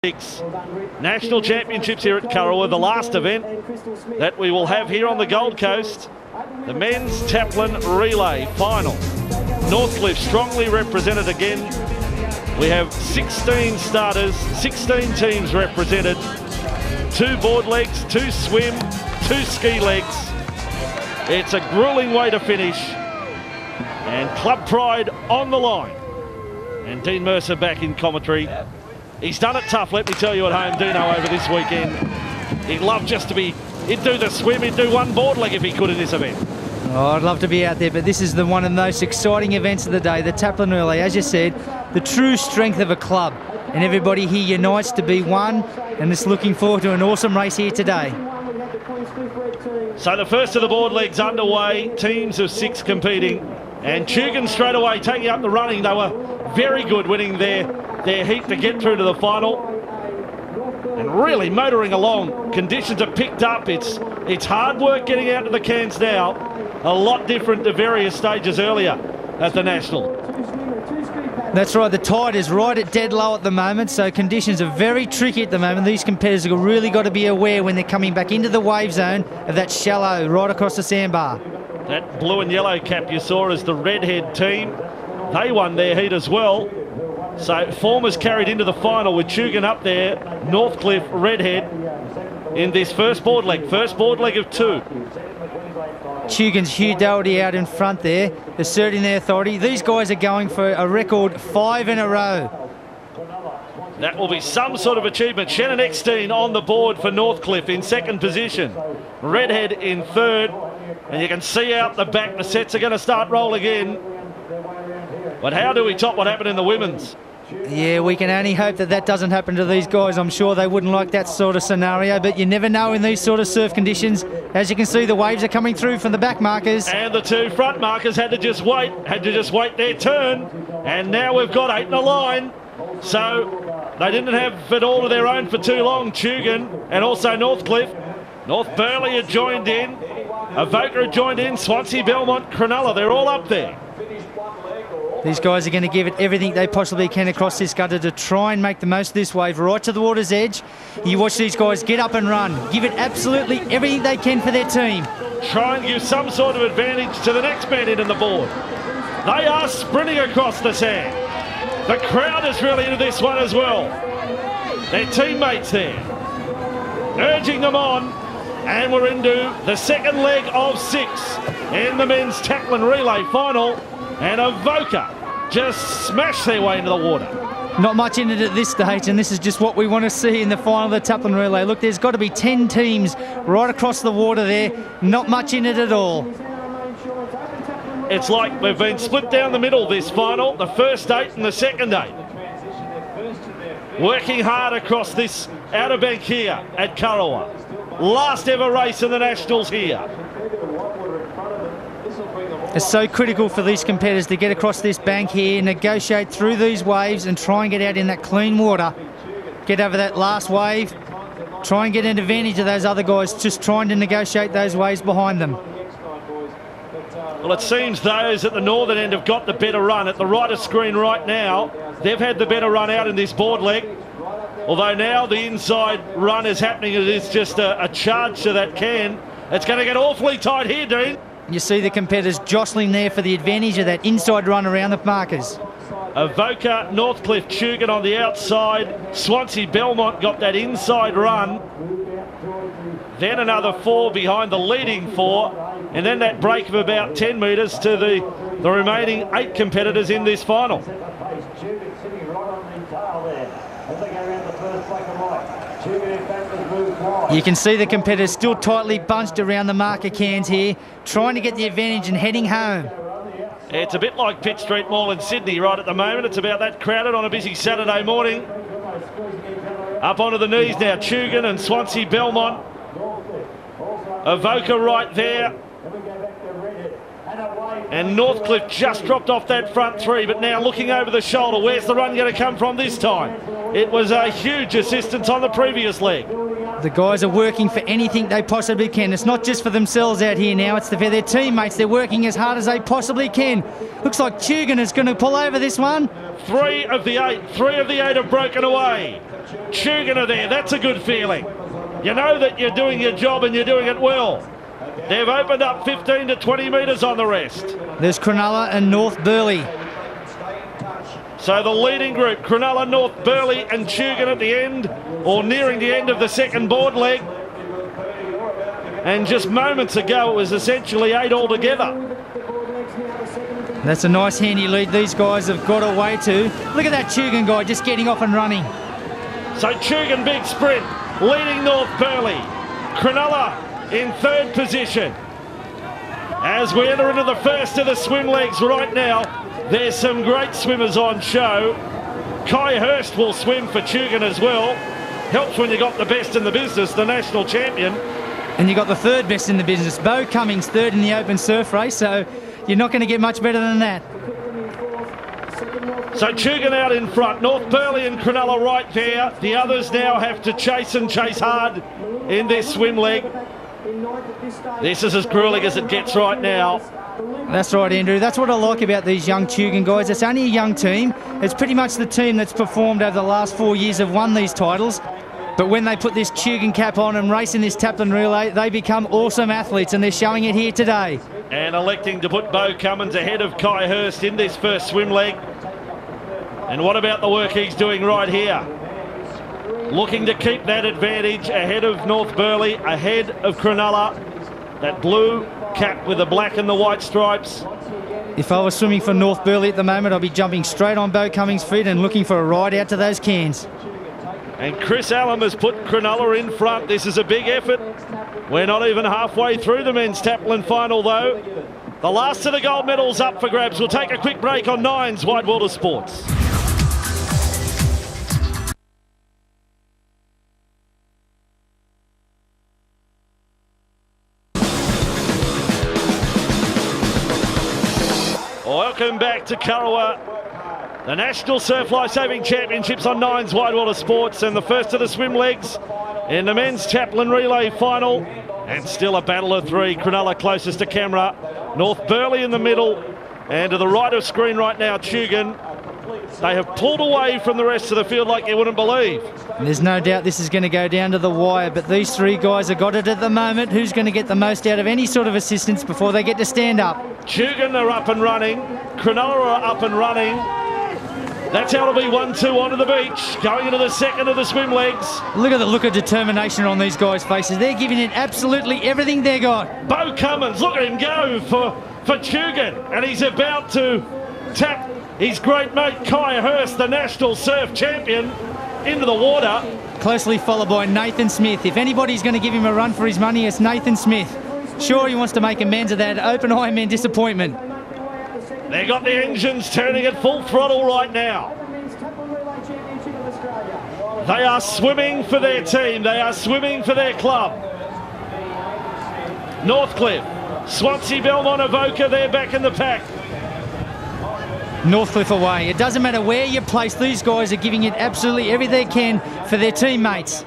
National Championships here at Kurrawa, the last event that we will have here on the Gold Coast. The men's Taplin relay final. Northcliffe strongly represented again. We have 16 starters, 16 teams represented. 2 board legs, 2 swim, 2 ski legs. It's a grueling way to finish. And club pride on the line. And Dean Mercer back in commentary. He's done it tough, let me tell you, at home, Dino, over this weekend. He'd love just to be, he'd do the swim, he'd do one board leg if he could in this event. Oh, I'd love to be out there, but this is one of the most exciting events of the day, the Taplin relay. As you said, the true strength of a club. And everybody here unites to be one, and just looking forward to an awesome race here today. So the first of the board legs underway, teams of 6 competing. And Tugan straight away taking up the running. They were very good winning their heat to get through to the final. And really motoring along. Conditions are picked up. It's hard work getting out to the cans now. A lot different to various stages earlier at the National. That's right, the tide is right at dead low at the moment, so conditions are very tricky at the moment. These competitors have really got to be aware when they're coming back into the wave zone of that shallow right across the sandbar. That blue and yellow cap you saw is the Redhead team. They won their heat as well. So form is carried into the final with Tugan up there, Northcliffe, Redhead in this first board leg of 2. Tugan's Hugh Doherty out in front there, asserting their authority. These guys are going for a record 5 in a row. That will be some sort of achievement. Shannon Eckstein on the board for Northcliffe in 2nd position. Redhead in 3rd. And you can see out the back the sets are going to start rolling in. But how do we top what happened in the women's? Yeah, we can only hope that that doesn't happen to these guys. I'm sure they wouldn't like that sort of scenario, but you never know in these sort of surf conditions. As you can see, the waves are coming through from the back markers. And the 2 front markers had to just wait their turn. And now we've got 8 in a line. So they didn't have it all of their own for too long, Tugan and also Northcliffe. North Burleigh had joined in. Avoca had joined in. Swansea, Belmont, Cronulla, they're all up there. These guys are going to give it everything they possibly can across this gutter to try and make the most of this wave right to the water's edge. You watch these guys get up and run. Give it absolutely everything they can for their team. Try and give some sort of advantage to the next man in the board. They are sprinting across the sand. The crowd is really into this one as well. Their teammates there, urging them on. And we're into the 2nd leg of 6 in the men's Taplin relay final. And Avoca just smashed their way into the water. Not much in it at this stage, and this is just what we want to see in the final of the Taplin relay. Look, there's got to be 10 teams right across the water there. Not much in it at all. It's like we've been split down the middle this final, the first 8 and the second 8. Working hard across this outer bank here at Kurrawa. Last ever race in the Nationals here. It's so critical for these competitors to get across this bank here, negotiate through these waves and try and get out in that clean water. Get over that last wave. Try and get an advantage of those other guys just trying to negotiate those waves behind them. Well, it seems those at the northern end have got the better run. At the right of screen right now, they've had the better run out in this board leg. Although now the inside run is happening, it is just a charge to that can. It's going to get awfully tight here, Dean. You see the competitors jostling there for the advantage of that inside run around the markers. Avoca, Northcliffe, Tugan on the outside. Swansea, Belmont got that inside run. Then another 4 behind the leading 4. And then that break of about 10 metres to the remaining 8 competitors in this final. You can see the competitors still tightly bunched around the marker cans here, trying to get the advantage and heading home. It's a bit like Pitt Street Mall in Sydney right at the moment. It's about that crowded on a busy Saturday morning. Up onto the knees now, Tugan and Swansea, Belmont. Avoca right there. And Northcliffe just dropped off that front 3, but now looking over the shoulder. Where's the run going to come from this time? It was a huge assistance on the previous leg. The guys are working for anything they possibly can. It's not just for themselves out here now, it's for their teammates. They're working as hard as they possibly can. Looks like Tugan is going to pull over this one. Three of the eight have broken away. Tugan are there. That's a good feeling. You know that you're doing your job and you're doing it well. They've opened up 15 to 20 metres on the rest. There's Cronulla and North Burleigh. So the leading group, Cronulla, North Burleigh and Tugan at the end, or nearing the end of the second board leg. And just moments ago, it was essentially 8 altogether. That's a nice handy lead these guys have got away to. Look at that Tugan guy just getting off and running. So Tugan, big sprint, leading North Burleigh. Cronulla in third position. As we enter into the first of the swim legs right now, there's some great swimmers on show. Kai Hurst will swim for Tugan as well. Helps when you got the best in the business, the national champion. And you got the third best in the business. Bo Cummings third in the open surf race, so you're not going to get much better than that. So Tugan out in front, North Burleigh and Cronulla right there. The others now have to chase and chase hard in this swim leg. This is as grueling as it gets right now. That's right, Andrew. That's what I like about these young Tugan guys. It's only a young team. It's pretty much the team that's performed over the last 4 years have won these titles. But when they put this Tugan cap on and race in this Taplin relay, they become awesome athletes, and they're showing it here today. And electing to put Bo Cummins ahead of Kai Hurst in this first swim leg. And what about the work he's doing right here? Looking to keep that advantage ahead of North Burleigh, ahead of Cronulla. That blue cap with the black and the white stripes. If I was swimming for North Burleigh at the moment, I'd be jumping straight on Bo Cummings' feet and looking for a ride out to those cans. And Chris Allen has put Cronulla in front. This is a big effort. We're not even halfway through the men's Taplin final, though. The last of the gold medals up for grabs. We'll take a quick break on Nine's Wide World of Sports. Welcome back to Kurrawa. The National Surf Life Saving Championships on Nine's Wide World of Sports, and the first of the swim legs in the men's Taplin relay final. And still a battle of three. Cronulla closest to camera, North Burleigh in the middle, and to the right of screen right now, Tugan. They have pulled away from the rest of the field like you wouldn't believe. And there's no doubt this is going to go down to the wire, but these three guys have got it at the moment. Who's going to get the most out of any sort of assistance before they get to stand up? Tugan are up and running. Cronulla are up and running. That's how it'll be 1-2 onto the beach, going into the second of the swim legs. Look at the look of determination on these guys' faces. They're giving it absolutely everything they got. Bo Cummins, look at him go for Tugan, and he's about to tap his great mate Kai Hurst, the national surf champion, into the water. Closely followed by Nathan Smith. If anybody's going to give him a run for his money, it's Nathan Smith. Sure, he wants to make amends of that open Ironman disappointment. They got the engines turning at full throttle right now. They are swimming for their team. They are swimming for their club. Northcliffe, Swansea, Belmont, Avoca, they're back in the pack. Northcliffe away. It doesn't matter where you place, these guys are giving it absolutely everything they can for their teammates.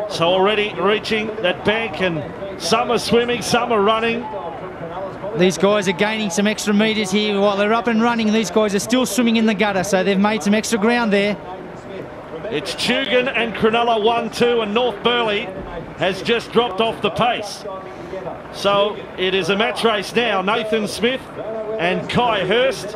So already reaching that bank, and some are swimming, some are running. These guys are gaining some extra metres here while they're up and running. These guys are still swimming in the gutter, so they've made some extra ground there. It's Tugan and Cronulla 1-2, and North Burleigh has just dropped off the pace. So it is a match race now. Nathan Smith and Kai Hurst.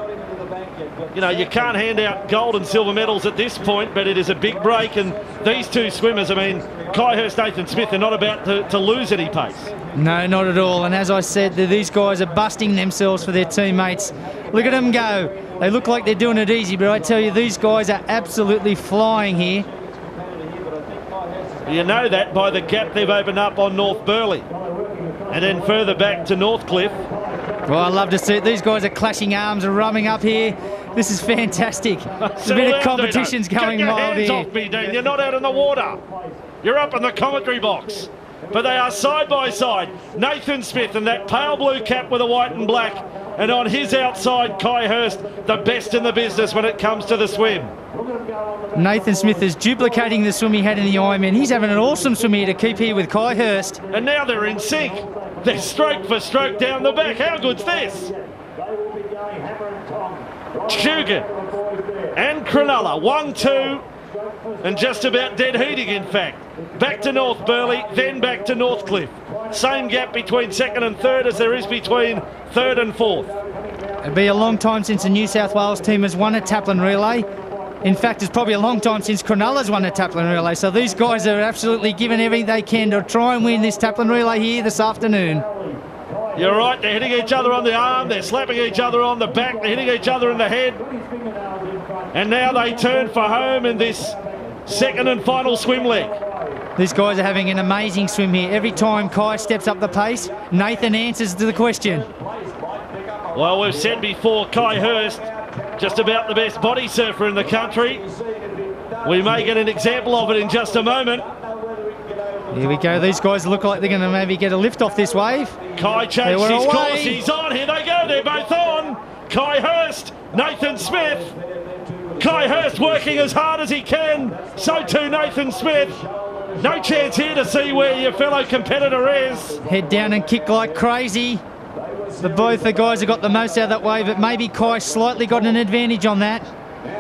You know, you can't hand out gold and silver medals at this point, but it is a big break, and these two swimmers, I mean, Kai Hurst, Nathan Smith, are not about to lose any pace. No, not at all. And as I said, these guys are busting themselves for their teammates. Look at them go. They look like they're doing it easy, but I tell you, these guys are absolutely flying here. You know that by the gap they've opened up on North Burleigh. And then further back to Northcliffe. Well, I love to see it. These guys are clashing arms and rubbing up here. This is fantastic. A bit of competition's going wild here. Get your hands off me, Dean. You're not out in the water. You're up in the commentary box. But they are side by side. Nathan Smith in that pale blue cap with a white and black. And on his outside, Kai Hurst, the best in the business when it comes to the swim. Nathan Smith is duplicating the swim he had in the Ironman. He's having an awesome swim here to keep here with Kai Hurst. And now they're in sync. They're stroke for stroke down the back. How good's this? Tugan and Cronulla, 1-2. and just about dead heating, in fact. Back to North Burleigh, then back to Northcliffe. Same gap between second and third as there is between third and fourth. It'll be a long time since the New South Wales team has won a Taplin relay. In fact, it's probably a long time since Cronulla's won a Taplin relay. So these guys are absolutely giving everything they can to try and win this Taplin relay here this afternoon. You're right, they're hitting each other on the arm, they're slapping each other on the back, they're hitting each other in the head. And now they turn for home in this second and final swim leg. These guys are having an amazing swim here. Every time Kai steps up the pace, Nathan answers to the question. Well, we've said before, Kai Hurst, just about the best body surfer in the country. We may get an example of it in just a moment. Here we go. These guys look like they're going to maybe get a lift off this wave. Kai changed his course. He's on. Here they go. They're both on. Kai Hurst, Nathan Smith. Kai Hurst working as hard as he can. So too Nathan Smith. No chance here to see where your fellow competitor is. Head down and kick like crazy. Both the guys have got the most out of that wave, but maybe Kai slightly got an advantage on that.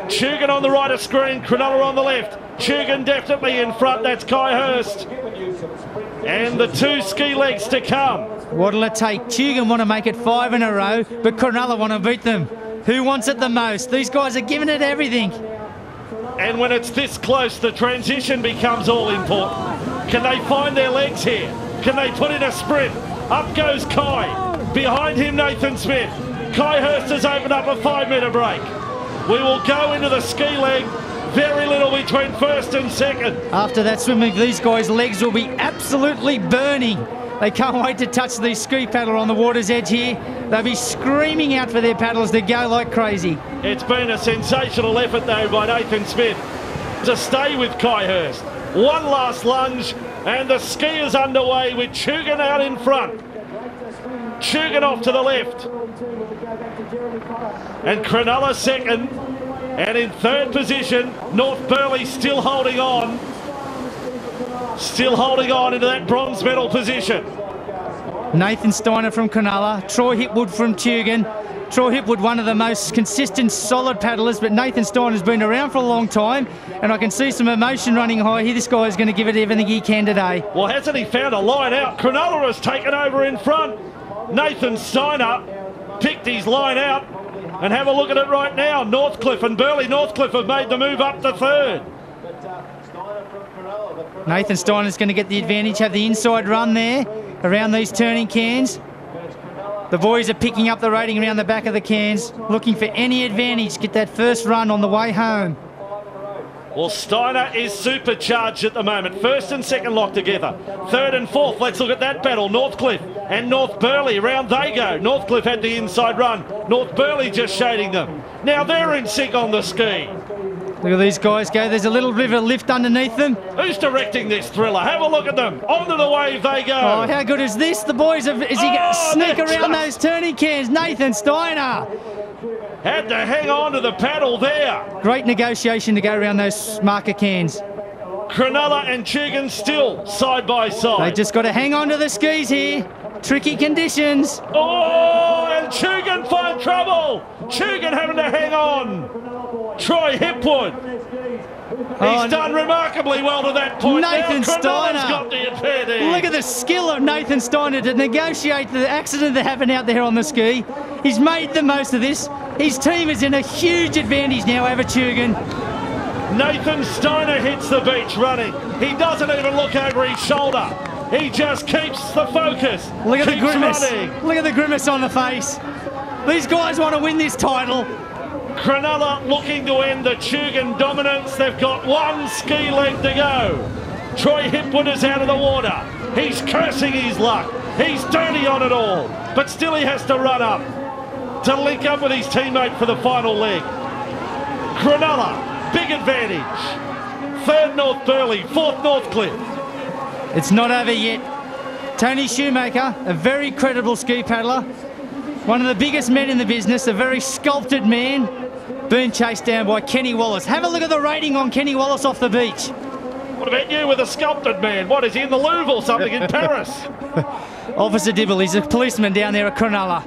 Chugan on the right of screen, Cronulla on the left. Chugan definitely in front, that's Kai Hurst. And the two ski legs to come. What'll it take? Chugan want to make it 5 in a row, but Cronulla want to beat them. Who wants it the most? These guys are giving it everything. And when it's this close, the transition becomes all important. Can they find their legs here? Can they put in a sprint? Up goes Kai. Behind him, Nathan Smith. Kai Hurst has opened up a 5-metre break. We will go into the ski leg. Very little between first and second. After that swimming, these guys' legs will be absolutely burning. They can't wait to touch the ski paddle on the water's edge here. They'll be screaming out for their paddlers to go like crazy. It's been a sensational effort, though, by Nathan Smith to stay with Kai Hurst. One last lunge, and the ski is underway with Chugan out in front. Chugan off to the left. And Cronulla second. And in third position, North Burleigh still holding on. Still holding on into that bronze medal position. Nathan Steiner from Cronulla, Troy Hipwood from Chugan. Troy Hipwood, one of the most consistent, solid paddlers, but Nathan Steiner's been around for a long time, and I can see some emotion running high here. This guy is going to give it everything he can today. Well, hasn't he found a line out? Cronulla has taken over in front. Nathan Steiner picked his line out. And have a look at it right now. Northcliffe and Burleigh Northcliffe have made the move up to third. Nathan Steiner's going to get the advantage, have the inside run there around these turning cans. The boys are picking up the rating around the back of the cans, looking for any advantage, get that first run on the way home. Well, Steiner is supercharged at the moment. First and second locked together. Third and fourth, let's look at that battle. Northcliffe and North Burleigh, round they go. Northcliffe had the inside run. North Burleigh just shading them. Now they're in sync on the ski. Look at these guys go. There's a little bit of a lift underneath them. Who's directing this thriller? Have a look at them. Onto the wave they go. Oh, how good is this? The boys, is he going to sneak around those turning cans? Nathan Steiner. Had to hang on to the paddle there. Great negotiation to go around those marker cans. Cronulla and Chugan still side by side. They just got to hang on to the skis here. Tricky conditions. Oh, and Chugan find trouble. Chugan having to hang on. Troy Hipwood. He's done remarkably well to that point. Nathan Steiner. Got the advantage. Look at the skill of Nathan Steiner to negotiate the accident that happened out there on the ski. He's made the most of this. His team is in a huge advantage now over Chugan. Nathan Steiner hits the beach running. He doesn't even look over his shoulder. He just keeps the focus. Look at the grimace. Running. Look at the grimace on the face. These guys want to win this title. Cronulla looking to end the Chugan dominance. They've got one ski leg to go. Troy Hipwood is out of the water. He's cursing his luck. He's dirty on it all. But still he has to run up to link up with his teammate for the final leg. Cronulla, big advantage. Third North Burleigh, fourth Northcliffe. It's not over yet. Tony Shoemaker, a very credible ski paddler. One of the biggest men in the business, a very sculpted man, being chased down by Kenny Wallace. Have a look at the rating on Kenny Wallace off the beach. What about you with a sculpted man? What, is he in the Louvre or something in Paris? Officer Dibble, he's a policeman down there at Cronulla.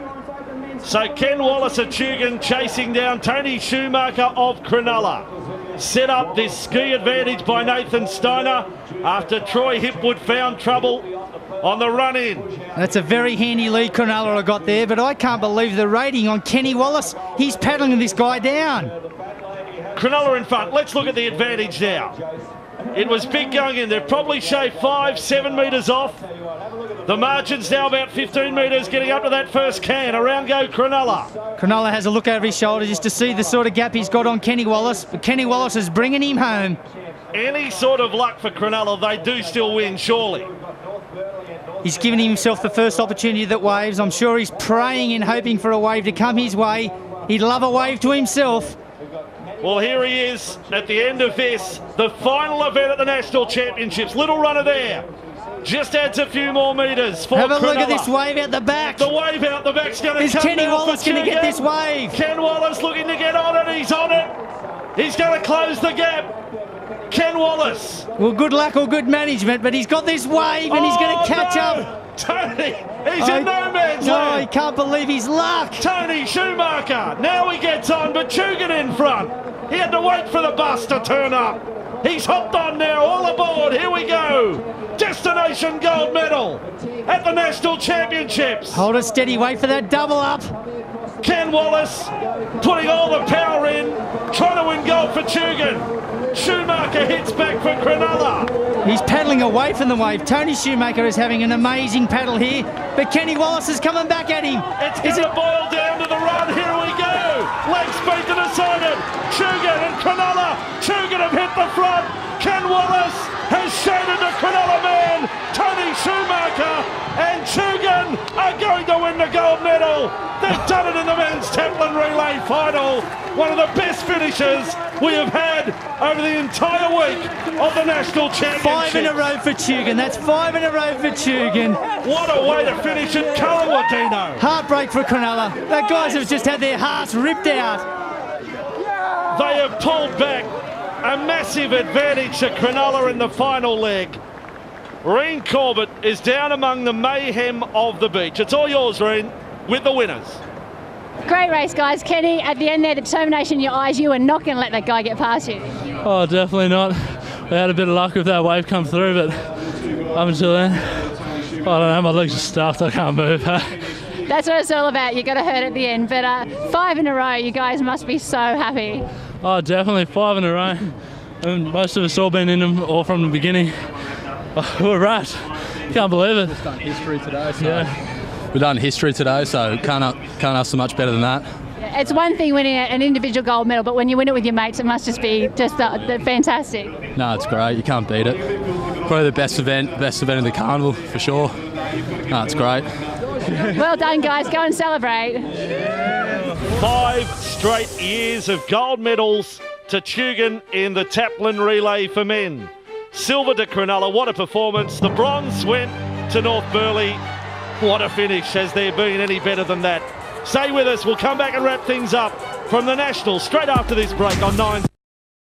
So Ken Wallace at Chugan chasing down Tony Shoemaker of Cronulla. set up this ski advantage by Nathan Steiner after Troy Hipwood found trouble on the run-in. That's a very handy lead Cronulla got there, but I can't believe the rating on Kenny Wallace. He's paddling this guy down. Cronulla in front. Let's look at the advantage now. It was big going in. They've probably shaved 5-7 metres off. The margin's now about 15 metres, getting up to that first can. Around go Cronulla. Cronulla has a look over his shoulder just to see the sort of gap he's got on Kenny Wallace, but Kenny Wallace is bringing him home. Any sort of luck for Cronulla, they do still win, surely. He's given himself the first opportunity that waves. I'm sure he's praying and hoping for a wave to come his way. He'd love a wave to himself. Well, here he is at the end of this, the final event at the National Championships. Little runner there. Just adds a few more metres for Have a Cronulla. Look at this wave out the back. The wave out the back's going to Is come Kenny now Wallace for going to get Tugan. this wave? Ken Wallace looking to get on it. He's on it. He's going to close the gap. Ken Wallace. Well, good luck or good management, but he's got this wave and he's going to catch up. Tony, he's in no man's land. No, he can't believe his luck. Tony Schumacher, now he gets on, but Tugan in front. He had to wait for the bus to turn up. He's hopped on now, all aboard, here we go. Destination gold medal at the National Championships. Hold it steady, wait for that double up. Ken Wallace putting all the power in, trying to win gold for Tugan. Schumacher hits back for Cronulla. He's paddling away from the wave. Tony Schumacher is having an amazing paddle here, but Kenny Wallace is coming back at him. It's going to boil down to the run. Here we go. Leg speed to decided. Tugan and Cronulla. Tugan have hit the front. Ken Wallace has shaded the Cronulla man. Tony Schumacher and Tugan are going to win the gold medal. They've done it in the men's Taplin relay final. One of the best finishes we have had over the entire week of the National Championships. 5 in a row for Tugan. That's 5 in a row for Tugan. What a way to finish it, Callaway, Dino. Heartbreak for Cronulla. The guys have just had their hearts ripped out. They have pulled back a massive advantage to Cronulla in the final leg. Reen Corbett is down among the mayhem of the beach. It's all yours, Reen, with the winners. Great race, guys. Kenny, at the end there, the determination in your eyes, you were not going to let that guy get past you. Oh, definitely not. We had a bit of luck with that wave come through, but up until then, I don't know, my legs are stuffed, I can't move. That's what it's all about. You got to hurt at the end. But 5 in a row, you guys must be so happy. Oh, definitely 5 in a row. And most of us all been in them all from the beginning. Oh, we're wrapped. Can't believe it. We've done history today, so Yeah. we've done history today, so can't ask for much better than that. It's one thing winning an individual gold medal, but when you win it with your mates, it must just be fantastic. No, it's great. You can't beat it. Probably the best event of the carnival for sure. No, it's great. Well done, guys. Go and celebrate. 5 straight years of gold medals to Tugan in the Taplin relay for men. Silver to Cronulla, what a performance. The bronze went to North Burleigh. What a finish. Has there been any better than that? Stay with us. We'll come back and wrap things up from the National straight after this break on 9.